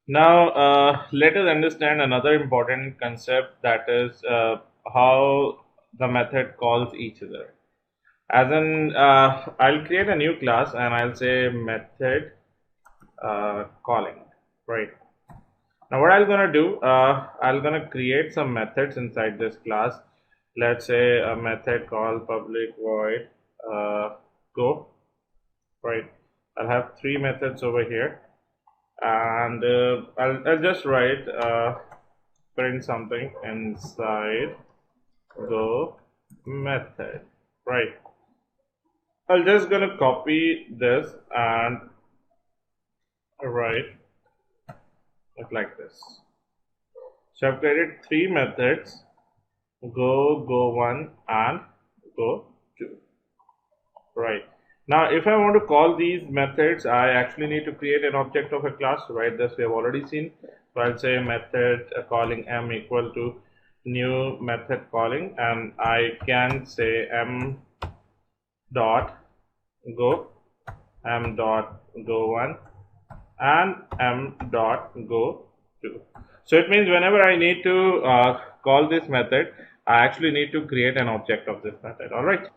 Now, let us understand another important concept, that is how the method calls each other. As in, I'll create a new class and I'll say method calling, right? Now, what I'm gonna do, I'm gonna create some methods inside this class. Let's say a method called public void go, right? I'll have three methods over here, and I'll just write print something inside the method, right? I'll just gonna copy this and write it like this. So I've created three methods: go1, and go2, right? Now, if I want to call these methods, I actually need to create an object of a class, right? This we have already seen. So I'll say method calling m equal to new method calling, and I can say m dot go, m dot go1, and m dot go2. So it means whenever I need to call this method, I actually need to create an object of this method. All right.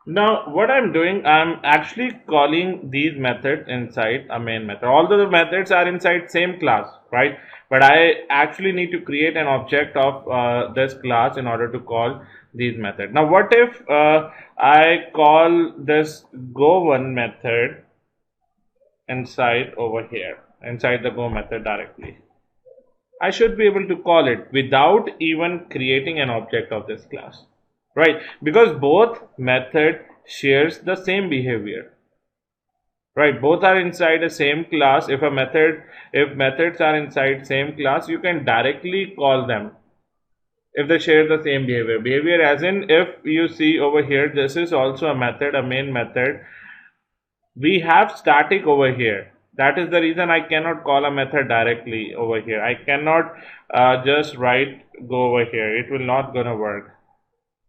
Now, what I'm doing, I'm actually calling these methods inside a main method. Although the methods are inside same class, right? But I actually need to create an object of this class in order to call these methods. Now, what if I call this go1 method inside over here, inside the go method directly? I should be able to call it without even creating an object of this class, right? Because both method shares the same behavior, right? Both are inside the same class. If methods are inside same class, you can directly call them if they share the same behavior, as in, if you see over here, this is also a method, a main method. We have static over here. That is the reason I cannot call a method directly over here. I cannot just write go over here. It will not gonna work.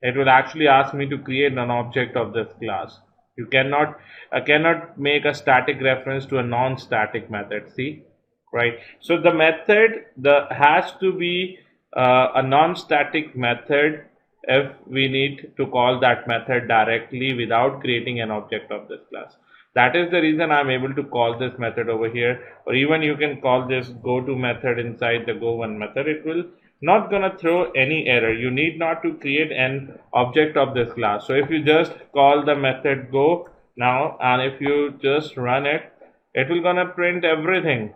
It will actually ask me to create an object of this class. You cannot make a static reference to a non-static method. See, right? So the method has to be a non-static method if we need to call that method directly without creating an object of this class. That is the reason I'm able to call this method over here, or even you can call this go2 method inside the go1 method. It will not gonna throw any error. You need not to create an object of this class. So if you just call the method go now, and if you just run it, it will gonna print everything,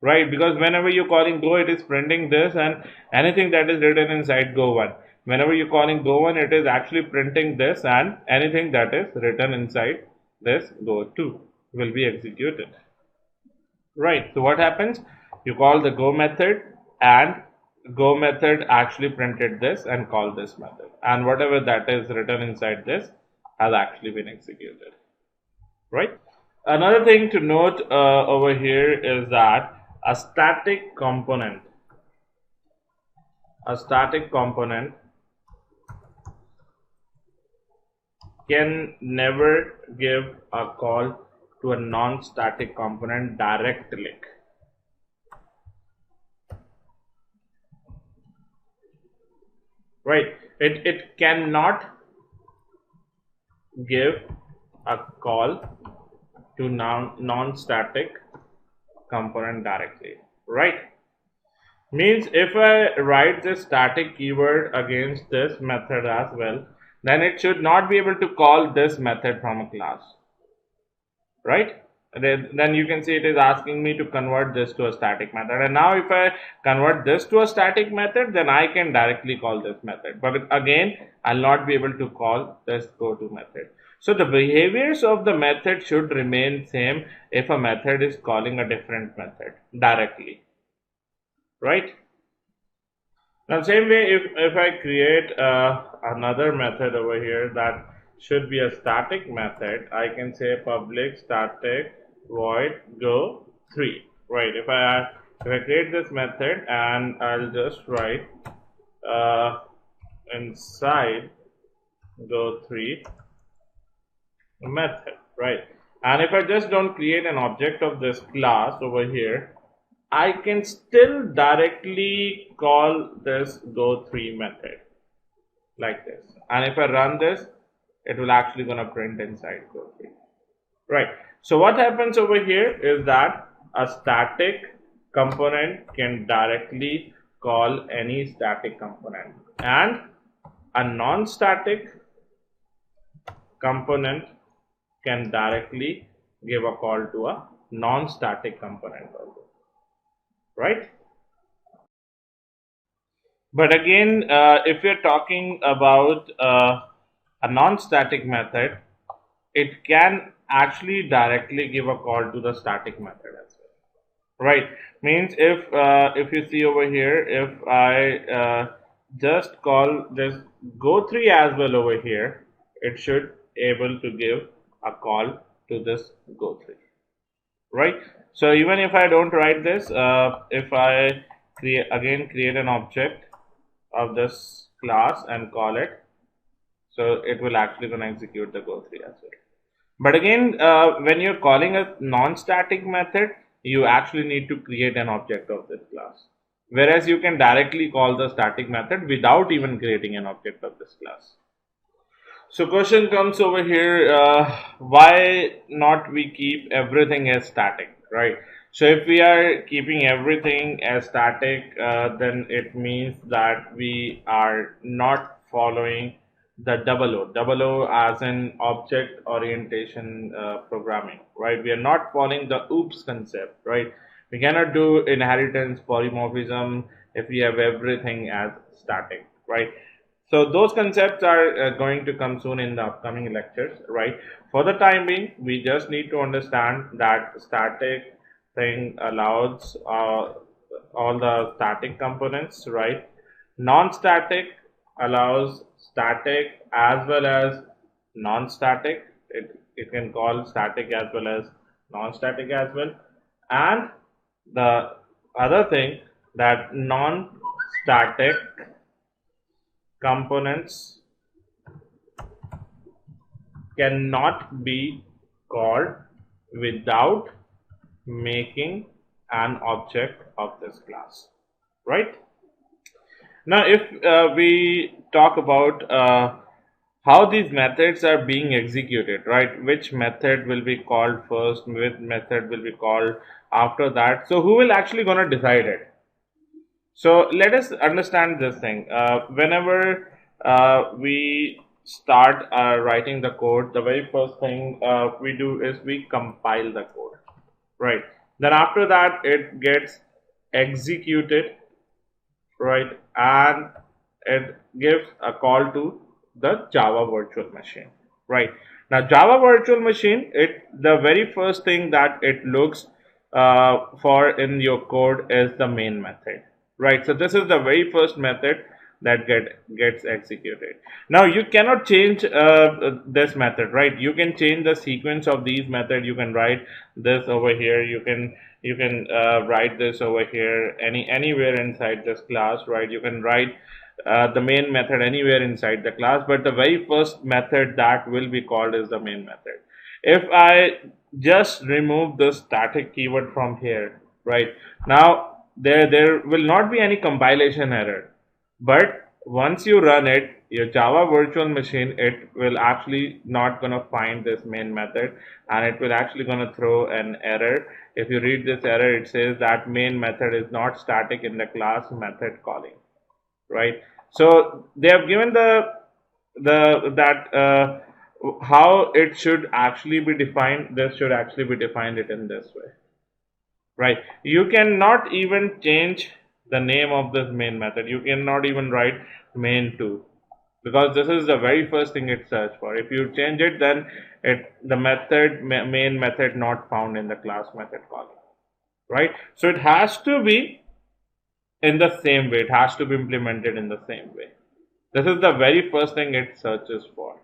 right? Because whenever you're calling go, it is printing this and anything that is written inside go1. Whenever you're calling go1, it is actually printing this, and anything that is written inside this go2 will be executed, right? So what happens? You call the go method, and go method actually printed this and called this method, and whatever that is written inside this has actually been executed, right? Another thing to note over here is that a static component a static component can never give a call to a non-static component directly, right? It cannot give a call to non-static component directly, right? Means if I write this static keyword against this method as well, then it should not be able to call this method from a class, right? Then you can see it is asking me to convert this to a static method, and now if I convert this to a static method, then I can directly call this method, but again I'll not be able to call this go to method. So the behaviors of the method should remain same if a method is calling a different method directly, right? Now same way, if I create another method over here that should be a static method, I can say public static void go 3, right? If I create this method and I'll just write uh, inside go 3 method, right? And if I just don't create an object of this class over here, I can still directly call this go3 method like this. And if I run this, it will actually gonna print inside go3. Right. So what happens over here is that a static component can directly call any static component, and a non-static component can directly give a call to a non-static component also, right? But again, if you're talking about a non-static method, it can actually directly give a call to the static method as well, right? Means if you see over here, if I just call this go3 as well over here, it should able to give a call to this go3, right? So even if I don't write this, if I create an object of this class and call it, so it will actually gonna execute the go3 as well. But again, when you're calling a non-static method, you actually need to create an object of this class, whereas you can directly call the static method without even creating an object of this class. So question comes over here, why not we keep everything as static, right? So if we are keeping everything as static, then it means that we are not following the double O. Double O as in object orientation programming, right? We are not following the OOPS concept, right? We cannot do inheritance polymorphism if we have everything as static, right? So those concepts are going to come soon in the upcoming lectures, right? For the time being, we just need to understand that static thing allows all the static components, right? Non-static allows static as well as non-static. It can call static as well as non-static as well. And the other thing, that non-static components cannot be called without making an object of this class, right? Now if we talk about how these methods are being executed, right? Which method will be called first, which method will be called after that, so who will actually gonna decide it? So let us understand this thing. Whenever we start writing the code, the very first thing we do is we compile the code, right? Then after that, it gets executed, right? And it gives a call to the Java virtual machine, right? Now Java virtual machine, the very first thing that it looks for in your code is the main method, right? So this is the very first method that gets executed. Now you cannot change this method, right? You can change the sequence of these methods. You can write this over here, you can write this over here, anywhere inside this class, right? You can write the main method anywhere inside the class, but the very first method that will be called is the main method. If I just remove the static keyword from here, right, now there will not be any compilation error, but once you run it, your Java virtual machine, it will actually not gonna find this main method, and it will actually gonna throw an error. If you read this error, it says that main method is not static in the class method calling, right? So they have given the that how it should actually be defined. This should actually be defined it in this way, right? You cannot even change the name of this main method. You cannot even write main2, because this is the very first thing it search for. If you change it, then the main method not found in the class method calling, right? So it has to be in the same way. It has to be implemented in the same way. This is the very first thing it searches for.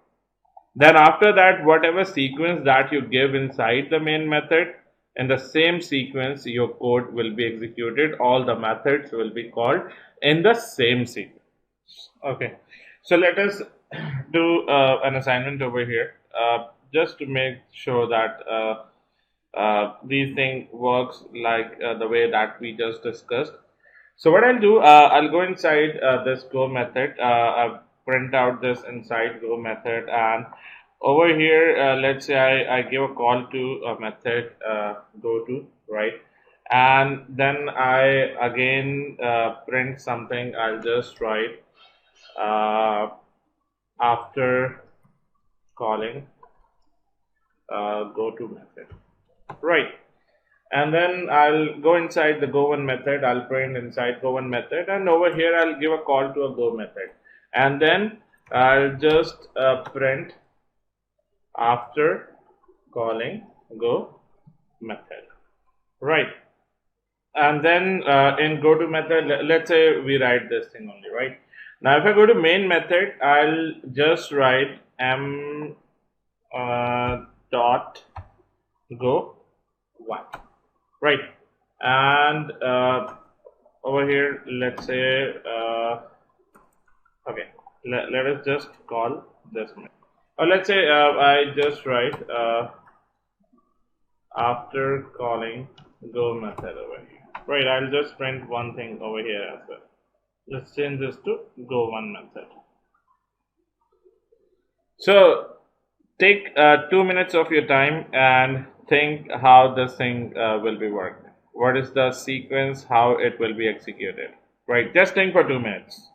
Then after that, whatever sequence that you give inside the main method, in the same sequence your code will be executed. All the methods will be called in the same sequence. Okay, so let us do an assignment over here, just to make sure that these thing works like the way that we just discussed. So what I'll do, I'll go inside this go method, I'll print out this inside go method, and over here, let's say I give a call to a method go to, right? And then I again print something. I'll just write after calling go to method, right? And then I'll go inside the go one method. I'll print inside go one method, and over here I'll give a call to a go method, and then I'll just print after calling go method, right? And then in go to method, let's say we write this thing only, right? Now if I go to main method, I'll just write m dot go one, right? And over here, let's say okay, let us just call this method, or let's say I just write after calling go method over here, right? I'll just print one thing over here as well. Let's change this to go one method. So take 2 minutes of your time and think how this thing will be worked. What is the sequence, how it will be executed, right? Just think for 2 minutes.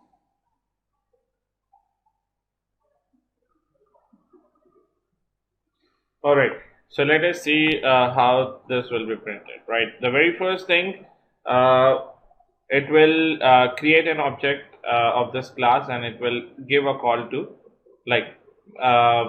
All right, so let us see how this will be printed, right? The very first thing, it will create an object of this class, and it will give a call to like uh,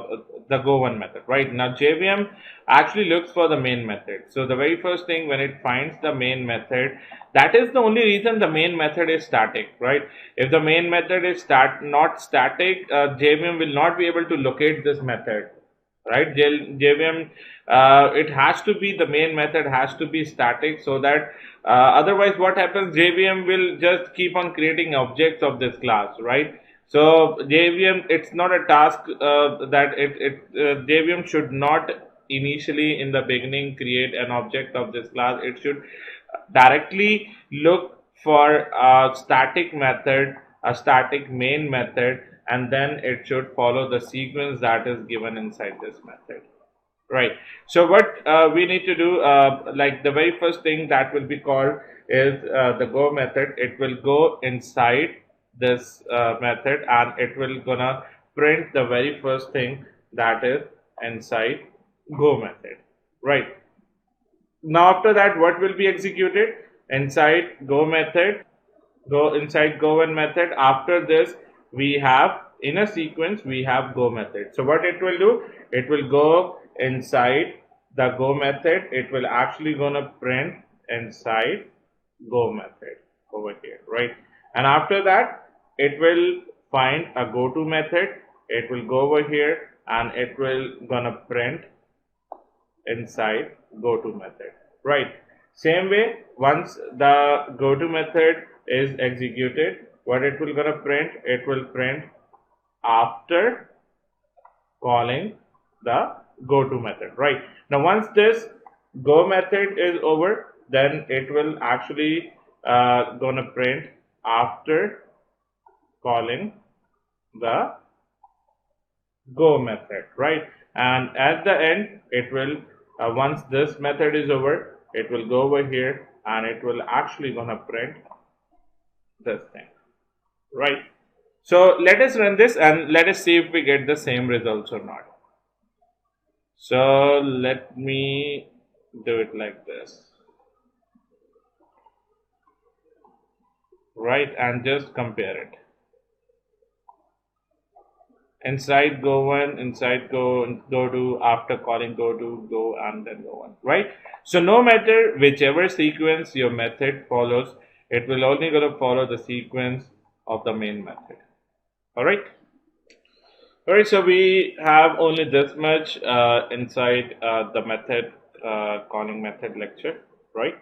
the go one method, right? Now JVM actually looks for the main method. So the very first thing, when it finds the main method, that is the only reason the main method is static, right? If the main method is not static, JVM will not be able to locate this method, right? JVM, it has to be, the main method has to be static, so that otherwise what happens, JVM will just keep on creating objects of this class, right? So JVM, it's not a task that JVM should not initially in the beginning create an object of this class. It should directly look for a static method, a static main method, and then it should follow the sequence that is given inside this method, right? So what we need to do, like the very first thing that will be called is the go method. It will go inside this method, and it will gonna print the very first thing that is inside go method, right? Now after that, what will be executed inside go method? Go inside go one method. After this, we have in a sequence we have go method. So what it will do, it will go inside the go method. It will actually gonna print inside go method over here, right? And after that, it will find a go to method. It will go over here, and it will gonna print inside go to method, right? Same way, once the go to method is executed, what it will gonna print, it will print after calling the go to method, right? Now once this go method is over, then it will actually gonna print after calling the go method, right? And at the end, it will once this method is over, it will go over here, and it will actually gonna print this thing, right? So let us run this, and let us see if we get the same results or not. So let me do it like this, right? And just compare it. Inside go one, inside go to, after calling go to, go, and then go one, right? So no matter whichever sequence your method follows, it will only gonna follow the sequence of the main method. All right. All right. So we have only this much inside the method calling method lecture, right?